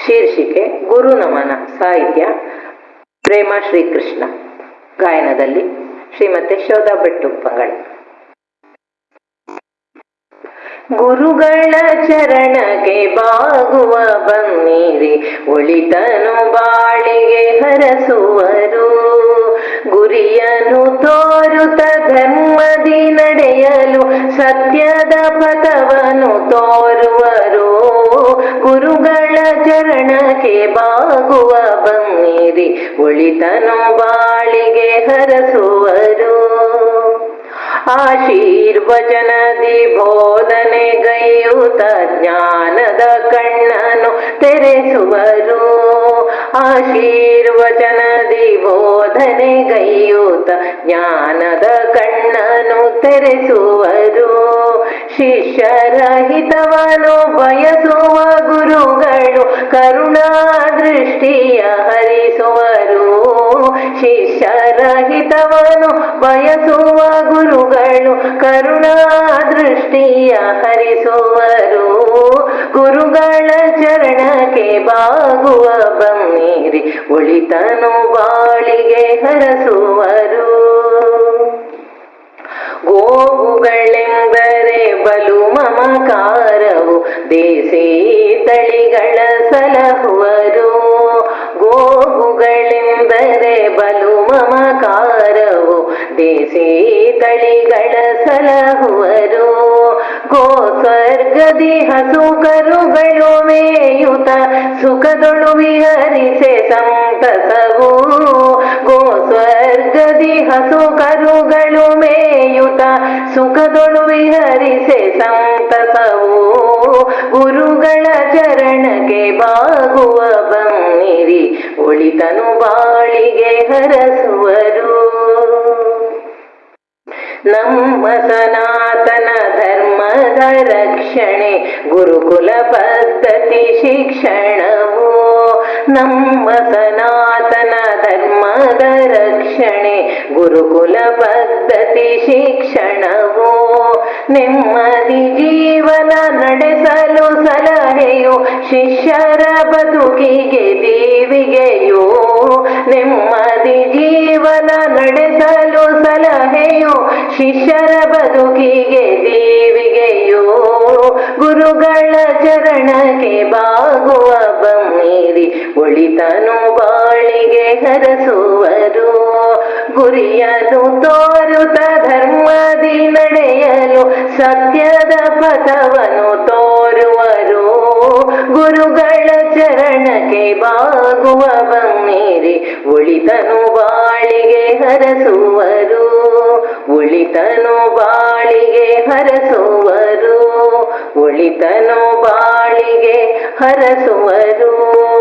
ಶೀರ್ಷಿಕೆ ಗುರು ನಮನ. ಸಾಹಿತ್ಯ ಪ್ರೇಮ ಶ್ರೀಕೃಷ್ಣ. ಗಾಯನದಲ್ಲಿ ಶ್ರೀಮತಿ ಶೋಧಾ ಬೆಟ್ಟುಪ್ಪಂಗಳ. ಗುರುಗಳ ಚರಣಕ್ಕೆ ಬಾಗುವ ಬನ್ನಿರಿ, ಒಳಿತನು ಬಾಳಿಗೆ ಹರಸುವರು. ಗುರಿಯನ್ನು ತೋರುತ್ತ ಧರ್ಮದಿ ನಡೆಯಲು ಸತ್ಯದ ಪಥವನ್ನು ತೋರುವರು. ಗುರುಗಳ ಚರಣಕ್ಕೆ ಬಾಗುವ ಬನ್ನಿರಿ, ಒಳಿತನು ಬಾಳಿಗೆ ಹರಸುವರು. ಆಶೀರ್ವಚನದಿ ಬೋಧನೆಗೈಯುತ ಜ್ಞಾನದ ಕಣ್ಣನು ತೆರೆಸುವರು. ಆಶೀರ್ವಚನದಿ ಬೋಧನೆಗೈಯುತ ಜ್ಞಾನದ ಕಣ್ಣನು ತೆರೆಸುವರು. ಶಿಷ್ಯರಹಿತವನು ಬಯಸುವ ಗುರುಗಳು ಕರುಣಾ ದೃಷ್ಟಿಯ ಹರಿಸುವರು. ಶಿಷ್ಯರಹಿತವನು ಬಯಸುವ ಗುರುಗಳು ಕರುಣಾ ದೃಷ್ಟಿಯ ಹರಿಸುವರು. ಗುರುಗಳ ಚರಣಕ್ಕೆ ಬಾಗುವ ಬನ್ನಿರಿ, ಒಳಿತನು ಬಾಳಿಗೆ ಹರಸುವರು. ಗೋವುಗಳೆಂದರೆ ಬಲು ಮಮಕಾರವು, ದೇಸಿ ತಳಿಗಳ ಸಲಹುವರು. ಗೋವುಗಳೆಂದರೆ ಬಲು ಮಮಕಾರವು, ದೇಸಿ ತಳಿಗಳ ಸಲಹುವರು. ಗೋಸ್ವರ್ಗದಿ ಹಸು ಕರುಗಳು ಮೇಯುತ ಸುಖದೊಳು ವಿಹರಿಸೆ ಸಂತಸವು. ಗೋಸ್ವರ್ಗದಿ ಹಸು ಕರುಗಳು ಮೇಯುತ ಸುಖದೊಳು ವಿಹರಿಸೆ ಸಂತಸವು. ಗುರುಗಳ ಚರಣಕ್ಕೆ ಬಾಗುವ ಬನ್ನಿರಿ, ಒಳಿತನು ಬಾಳಿಗೆ ಹರಸುವರು. ನಮ್ಮ ಸನಾತನ ಧರ್ಮದ ರಕ್ಷಣೆ ಗುರುಕುಲ ಪದ್ಧತಿ ಶಿಕ್ಷಣವು. ನಮ್ಮ ಸನಾತನ ಧರ್ಮದ ರಕ್ಷಣೆ ಗುರುಕುಲ ಪದ್ಧತಿ ಶಿಕ್ಷಣವು. ನೆಮ್ಮದಿ ಜೀವನ ನಡೆಸಲು ಸಲಹೆಯು ಶಿಷ್ಯರ ಬದುಕಿಗೆ ದೀವಿಗೆಯೋ. ನೆಮ್ಮದಿ ಜೀವನ ನಡೆಸಲು ಸಲಹೆಯು ಶಿಷ್ಯರ ಬದುಕಿಗೆ ದೀವಿಗೆಯೋ. ಗುರುಗಳ ಚರಣಕ್ಕೆ ಬಾಗುವ ಬನ್ನಿರಿ, ಒಳಿತನು ಬಾಳಿಗೆ ಹರಸುವರು. ಗುರಿಯನ್ನು ತೋರುತ್ತ ಧರ್ಮದಿ ನಡೆಯಲು ಸತ್ಯದ ಪಥವನ್ನು ತೋರುವರು. ಗುರುಗಳ ಚರಣಕ್ಕೆ ಬಾಗುವ ಬನ್ನಿರಿ, ಒಳಿತನು ಬಾಳಿಗೆ ಹರಸುವರು. ಒಳಿತನು ಬಾಳಿಗೆ ಹರಸುವರು. ಒಳಿತನು ಬಾಳಿಗೆ ಹರಸುವರು.